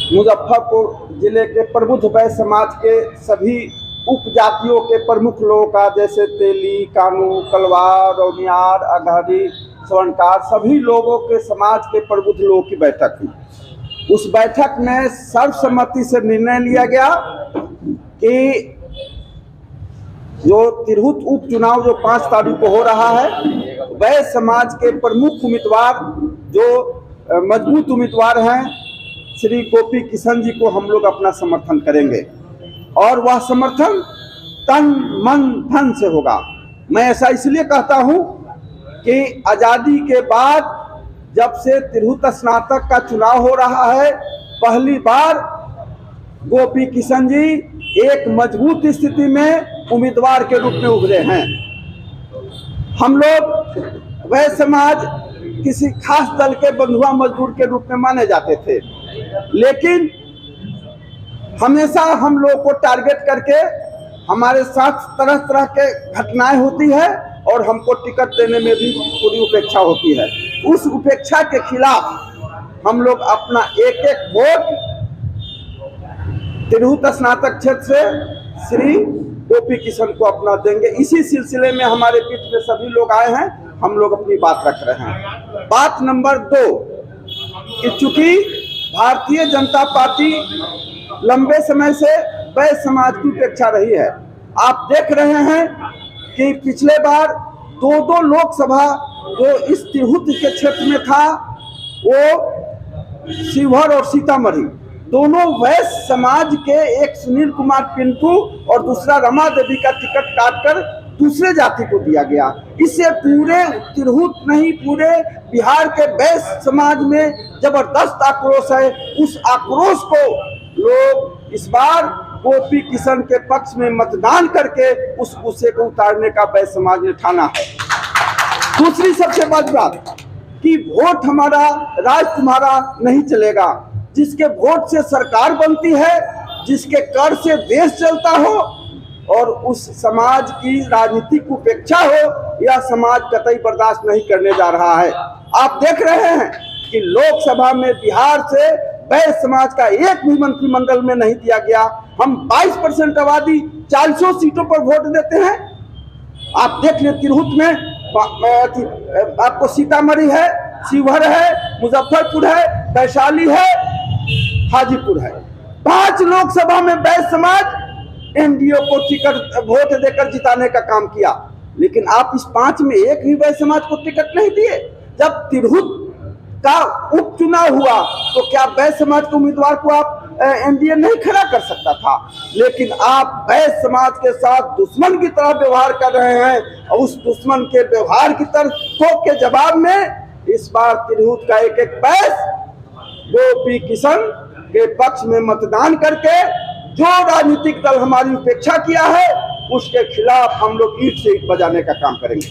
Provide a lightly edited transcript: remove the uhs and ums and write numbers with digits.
मुजफ्फरपुर जिले के प्रबुद्ध वैश्य समाज के सभी उपजातियों के प्रमुख लोगों का, जैसे तेली, कानू, कलवार, रौनियार, अघारी, स्वर्णकार, सभी लोगों के समाज के प्रबुद्ध लोगों की बैठक हुई। उस बैठक में सर्वसम्मति से निर्णय लिया गया कि जो तिरहुत उपचुनाव जो 5 तारीख को हो रहा है, वैश्य समाज के प्रमुख उम्मीदवार जो मजबूत उम्मीदवार हैं श्री गोपी किशन जी को हम लोग अपना समर्थन करेंगे और वह समर्थन तन मन धन से होगा। मैं ऐसा इसलिए कहता हूं कि आज़ादी के बाद जब से तिरहुत स्नातक का चुनाव हो रहा है, पहली बार गोपी किशन जी एक मजबूत स्थिति में उम्मीदवार के रूप में उभरे हैं। हम लोग वैश्य समाज किसी खास दल के बंधुआ मजदूर के रूप में माने जाते थे, लेकिन हमेशा हम लोग को टारगेट करके हमारे साथ तरह तरह के घटनाएं होती है और हमको टिकट देने में भी पूरी उपेक्षा होती है। उस उपेक्षा के खिलाफ हम लोग अपना एक एक वोट तिरहुत स्नातक क्षेत्र से श्री गोपी किशन को अपना देंगे। इसी सिलसिले में हमारे बीच में सभी लोग आए हैं, हम लोग अपनी बात रख रहे हैं। बात नंबर 2 कि चूंकि भारतीय जनता पार्टी लंबे समय से वैश्य समाज की उपेक्षा रही है। आप देख रहे हैं कि पिछले बार 2 लोकसभा जो इस तिरहुत के क्षेत्र में था, वो शिवहर और सीतामढ़ी दोनों वैश्य समाज के, एक सुनील कुमार पिंटू और दूसरा रमा देवी का टिकट काटकर दूसरे जाति को दिया गया। इससे पूरे तिरहुत नहीं, पूरे बिहार के वैश्य समाज में जबरदस्त आक्रोश है। उस आक्रोश को लोग इस बार गोपी किशन के पक्ष में मतदान करके उस गुस्से को उतारने का वैश्य समाज ने ठाना है। दूसरी सबसे बड़ी बात कि वोट हमारा, राज तुम्हारा नहीं चलेगा। जिसके वोट से सरकार बनती है, जिसके कर से देश चलता हो और उस समाज की राजनीतिक उपेक्षा हो, यह समाज कतई बर्दाश्त नहीं करने जा रहा है। आप देख रहे हैं कि लोकसभा में बिहार से वैश्य समाज का एक भी मंत्रिमंडल में नहीं दिया गया। हम 22% आबादी 400 सीटों पर वोट देते हैं। आप देख ले तिरहुत में आपको सीतामढ़ी है, शिवहर है, मुजफ्फरपुर है, वैशाली है, हाजीपुर है। 5 लोकसभा में वैश्य समाज एनडीए को टिकट वोट देकर जिताने का काम किया, लेकिन आप इस 5 में एक भी वैश्य समाज को टिकट नहीं दिए। जब तिरहुत का उपचुनाव हुआ तो क्या वैश्य समाज के उम्मीदवार को आप एनडीए नहीं खड़ा कर सकता था? लेकिन आप वैश्य समाज के साथ दुश्मन की तरह व्यवहार कर रहे हैं और उस दुश्मन के व्यवहार की तरह के जवाब में इस बार तिरहुत का एक एक वैश्य गोपी किशन के पक्ष में मतदान करके जो राजनीतिक दल हमारी उपेक्षा किया है उसके खिलाफ हम लोग ईंट से ईंट बजाने का काम करेंगे।